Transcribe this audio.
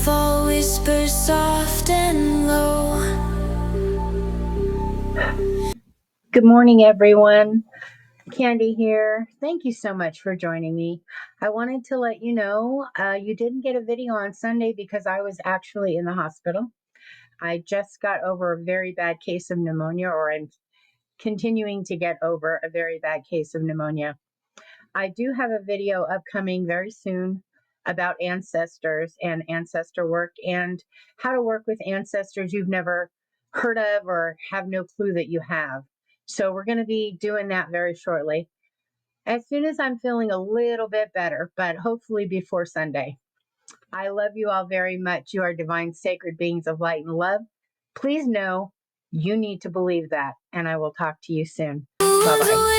fall, whisper soft and low. Good morning, everyone. Candy here. Thank you so much for joining me. I wanted to let you know you didn't get a video on Sunday because I was actually in the hospital. I just got over a very bad case of pneumonia, or I'm continuing to get over a very bad case of pneumonia. I do have a video upcoming very soon about ancestors and ancestor work and how to work with ancestors you've never heard of or have no clue that you have. So we're going to be doing that very shortly, as soon as I'm feeling a little bit better, but hopefully before Sunday. I love you all very much. You are divine, sacred beings of light and love. Please know you need to believe that, and I will talk to you soon. Bye-bye.